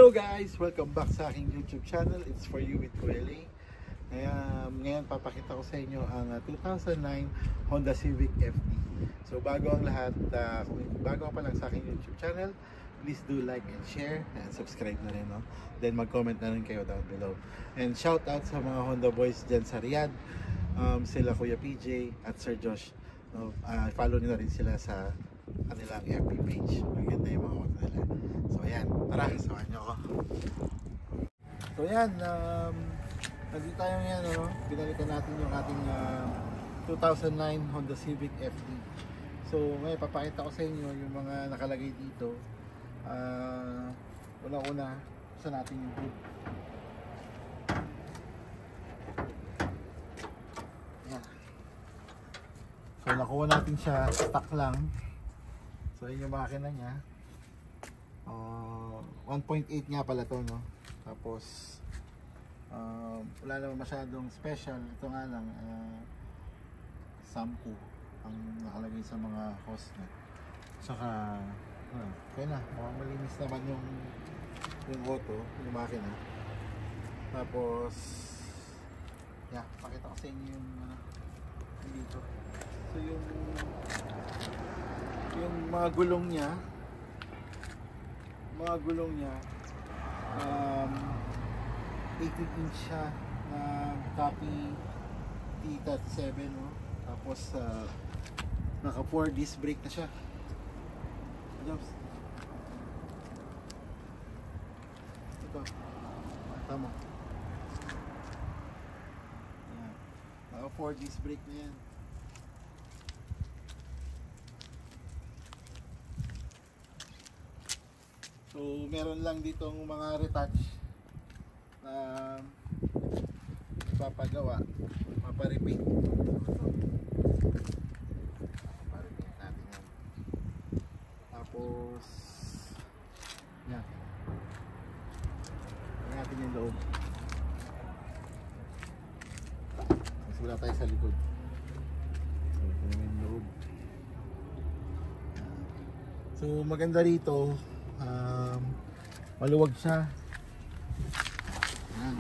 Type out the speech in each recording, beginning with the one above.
Hello guys! Welcome back sa aking YouTube channel. It's for you with Kueli. Ngayon papakita ko sa inyo ang 2009 Honda Civic FD. So bago ang lahat, kung bago ka pa lang sa aking YouTube channel, please do like and share and subscribe na rin, no? Then mag-comment na rin kayo down below. And shout out sa mga Honda boys dyan sa Riyadh, sila Kuya PJ at Sir Josh. No? Follow nyo na rin sila sa kanilang FB page. Maganda yung mga Honda nila. So ayan, tara, samahan nyo ako. So ayan, nandito tayo ngayon, no? Binalikan natin yung ating 2009 Honda Civic FD. So ngayon papakita ko sa inyo yung mga nakalagay dito. Una-una, buksan natin yung hood. Ayan. So nakuha natin siya, stock lang. So yun yung makina niya. 1.8 nga pala to, no? Tapos wala naman masyadong special. Ito nga lang, sampu ang nakalagay sa mga hose niya. Saka okay na, mukhang malinis naman yung auto, yung makina. Tapos yeah, pakita ko sa inyo yung dito. So yung mga gulong niya, 18 inch siya na copy T37, no? Tapos naka 4 disc brake na siya. Ito, tama. Ayan. Naka 4 disc brake na yan. So meron lang ditong mga retouch na papagawa, paparepaint. Paparepaint natin yan. Tapos yan, natin yung loob. Mas wala tayo sa likod. So ito yung loob. So maganda rito, maluwag siya. Ayan.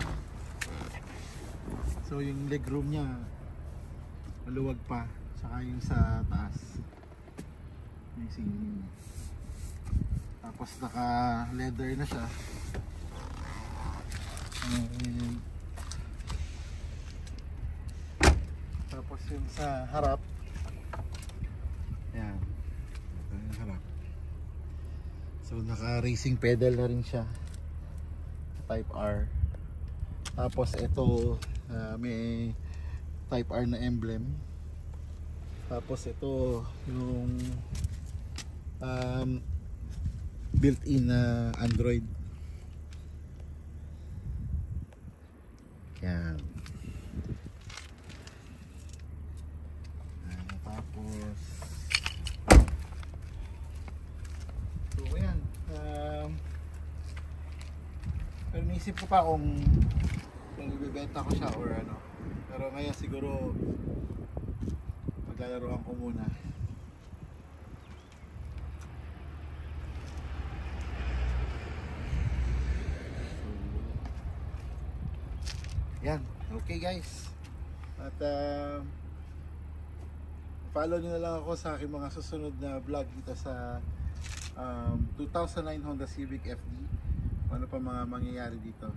So yung legroom niya maluwag pa, saka yung sa taas yung ceiling. Tapos naka leather na siya. Tapos yung sa harap, ayan, ito yung harap. So naka racing pedal na rin siya, type R. Tapos ito may type R na emblem. Tapos ito yung built-in na Android. Yan. Tapos so ayan, pero naisip ko pa kung ibibenta ko siya or ano, pero ngayon siguro maglalaroan ko muna. So yan, okay guys, at follow nyo na lang ako sa aking mga susunod na vlog dito sa 2009 Honda Civic FD. Ano pa mga mangyayari dito.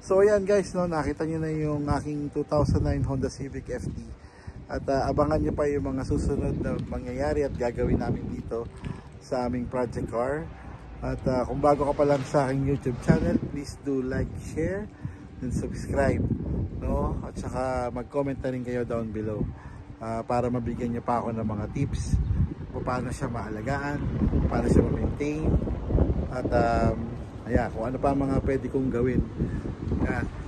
So ayan guys, no, nakita nyo na yung aking 2009 Honda Civic FD. At abangan nyo pa yung mga susunod na mangyayari at gagawin namin dito sa aming project car. At kung bago ka pa lang sa aking YouTube channel, please do like, share, and subscribe, no? At saka mag-comment na rin kayo down below. para mabigyan niya pa ako ng mga tips kung paano siya maalagaan, paano siya ma-maintain, at kung ano pa mga pwede kong gawin.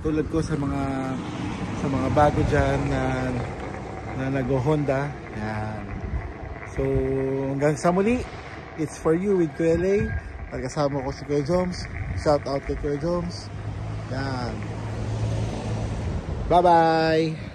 Tulad ko sa mga bago dyan na nag-Honda. Yan. So hanggang sa muli, it's for you with Kuya Lay. Kasama ko si Kuya Joms. Shout out kay Kuya Joms. Yan. Bye bye.